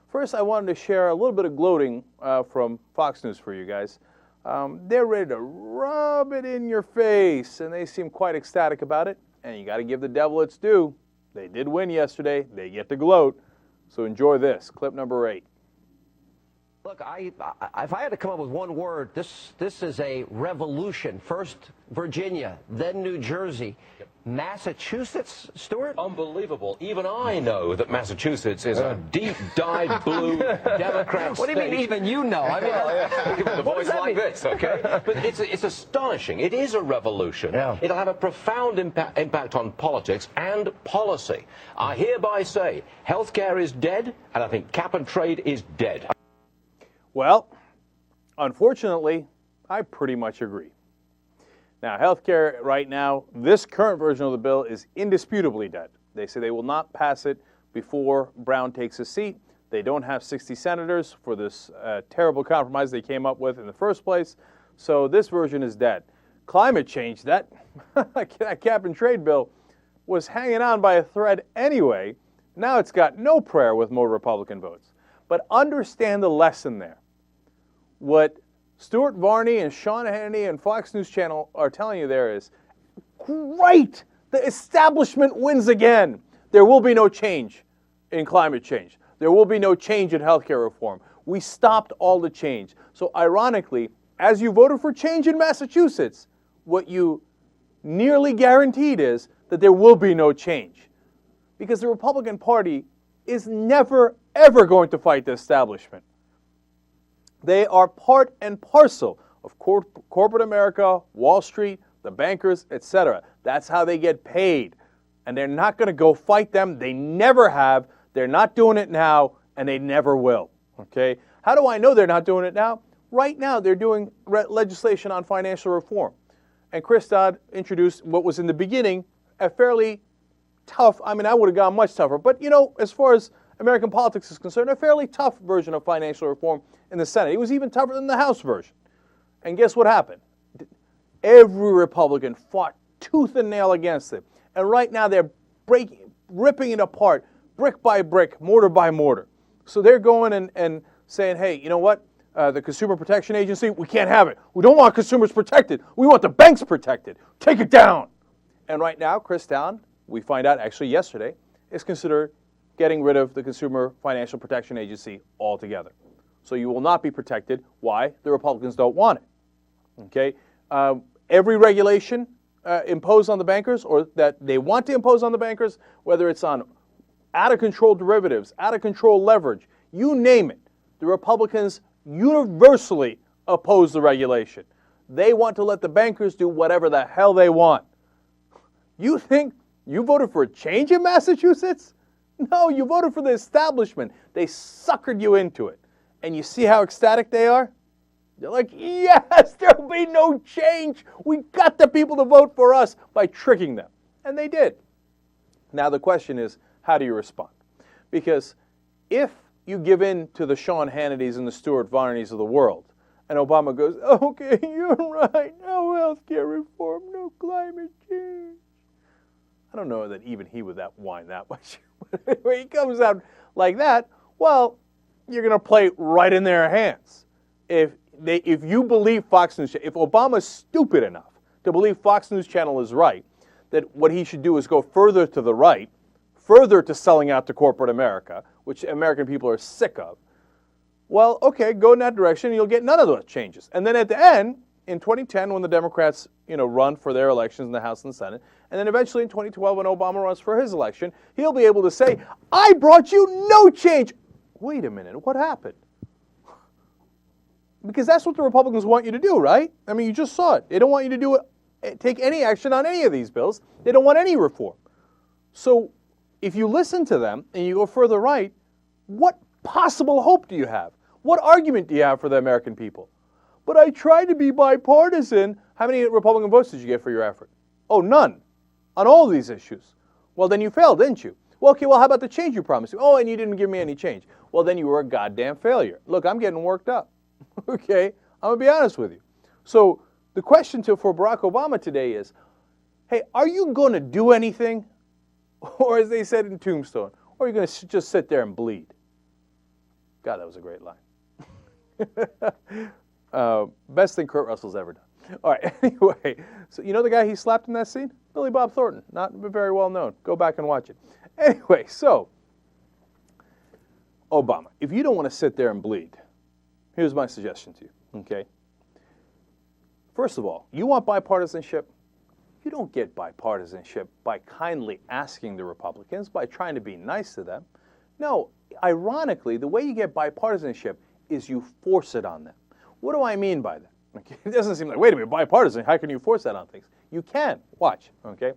First, I wanted to share a little bit of gloating from Fox News for you guys. They're ready to rub it in your face, and they seem quite ecstatic about it. And you got to give the devil its due. They did win yesterday. They get to gloat. So enjoy this, clip number 8. Look, if I had to come up with one word, this is a revolution. First Virginia, then New Jersey. Yep. Massachusetts, Stuart? Unbelievable. Even I know that Massachusetts is a deep-dyed blue Democrat What do you mean even you know? I mean, with a voice like this, okay? But it's astonishing. It is a revolution. Yeah. It'll have a profound impact on politics and policy. I hereby say healthcare is dead, and I think cap and trade is dead. Well, unfortunately, I pretty much agree. Now, healthcare right now, this current version of the bill is indisputably dead. They say they will not pass it before Brown takes his seat. They don't have 60 senators for this terrible compromise they came up with in the first place. So this version is dead. Climate change, that cap and trade bill was hanging on by a thread anyway. Now it's got no prayer with more Republican votes. But understand the lesson there. What Stuart Varney and Sean Hannity and Fox News Channel are telling you there is, great, the establishment wins again. There will be no change in climate change. There will be no change in healthcare reform. We stopped all the change. So ironically, as you voted for change in Massachusetts, what you nearly guaranteed is that there will be no change. Because the Republican Party is never, ever going to fight the establishment. They are part and parcel of corporate America, Wall Street, the bankers, etc. That's how they get paid. And they're not going to go fight them. They never have. They're not doing it now, and they never will. Okay? How do I know they're not doing it now? Right now, they're doing legislation on financial reform. And Chris Dodd introduced what was in the beginning a fairly tough, I mean, I would have gone much tougher, but, you know, as far as American politics is concerned, a fairly tough version of financial reform in the Senate. It was even tougher than the House version. And guess what happened? Every Republican fought tooth and nail against it. And right now they're ripping it apart, brick by brick, mortar by mortar. So they're going and saying, hey, you know what? The Consumer Protection Agency, we can't have it. We don't want consumers protected. We want the banks protected. Take it down. And right now, Chris Dodd, we find out actually yesterday, is considered getting rid of the Consumer Financial Protection Agency altogether. So you will not be protected. Why? The Republicans don't want it. Okay? Every regulation imposed on the bankers, or that they want to impose on the bankers, whether it's on out-of-control derivatives, out-of-control leverage, you name it, the Republicans universally oppose the regulation. They want to let the bankers do whatever the hell they want. You think you voted for a change in Massachusetts? No, you voted for the establishment. They suckered you into it. And you see how ecstatic they are? They're like, yes, there'll be no change. We got the people to vote for us by tricking them. And they did. Now the question is, how do you respond? Because if you give in to the Sean Hannitys and the Stuart Varneys of the world, and Obama goes, okay, you're right, no health care reform, no climate change. I don't know that even he would whine that much. When he comes out like that, well, you're going to play right in their hands. If you believe Fox News, if Obama's stupid enough to believe Fox News Channel is right, that what he should do is go further to the right, further to selling out to corporate America, which American people are sick of, well, okay, go in that direction and you'll get none of those changes. And then at the end, in 2010, when the Democrats, run for their elections in the House and the Senate, and then eventually in 2012 when Obama runs for his election, he'll be able to say, I brought you no change. Wait a minute, what happened? Because that's what the Republicans want you to do, right? I mean, you just saw it. They don't want you to take any action on any of these bills. They don't want any reform. So if you listen to them and you go further right, what possible hope do you have? What argument do you have for the American people? But I tried to be bipartisan. How many Republican votes did you get for your effort? Oh, none. On all of these issues. Well, then you failed, didn't you? Well, okay, well, how about the change you promised? Oh, and you didn't give me any change. Well, then you were a goddamn failure. Look, I'm getting worked up. Okay? I'm going to be honest with you. So the question for Barack Obama today is, hey, are you going to do anything? Or as they said in Tombstone, or are you going to just sit there and bleed? God, that was a great line. Best thing Kurt Russell's ever done. All right, anyway, so you know the guy he slapped in that scene? Billy Bob Thornton, not very well known. Go back and watch it. Anyway, so, Obama, if you don't want to sit there and bleed, here's my suggestion to you, okay? First of all, you want bipartisanship? You don't get bipartisanship by kindly asking the Republicans, by trying to be nice to them. No, ironically, the way you get bipartisanship is you force it on them. What do I mean by that? Okay? It doesn't seem like, wait a minute, bipartisan, how can you force that on things? You can. Watch, okay?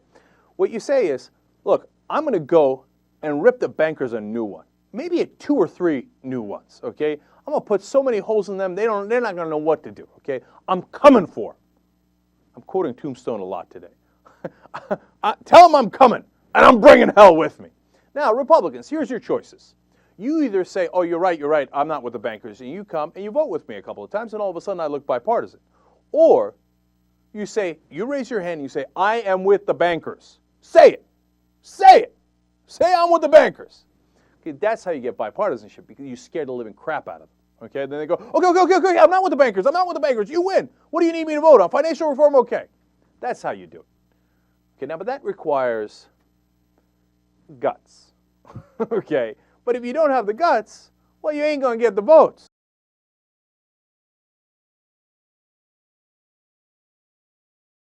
What you say is, look, I'm going to go and rip the bankers a new one. Maybe 2 or 3 new ones, okay? I'm going to put so many holes in them, they're not going to know what to do, okay? I'm coming for them. I'm quoting Tombstone a lot today. Tell them I'm coming, and I'm bringing hell with me. Now, Republicans, here's your choices. You either say, oh, you're right, I'm not with the bankers, and you come and you vote with me a couple of times, and all of a sudden I look bipartisan. Or you say, you raise your hand and you say, I am with the bankers. Say it. Say it. Say I'm with the bankers. Okay, that's how you get bipartisanship, because you scared the living crap out of them. Okay, then they go, okay, I'm not with the bankers, you win. What do you need me to vote on? Financial reform? Okay. That's how you do it. Okay, now, but that requires guts. Okay, but if you don't have the guts, well, you ain't going to get the votes.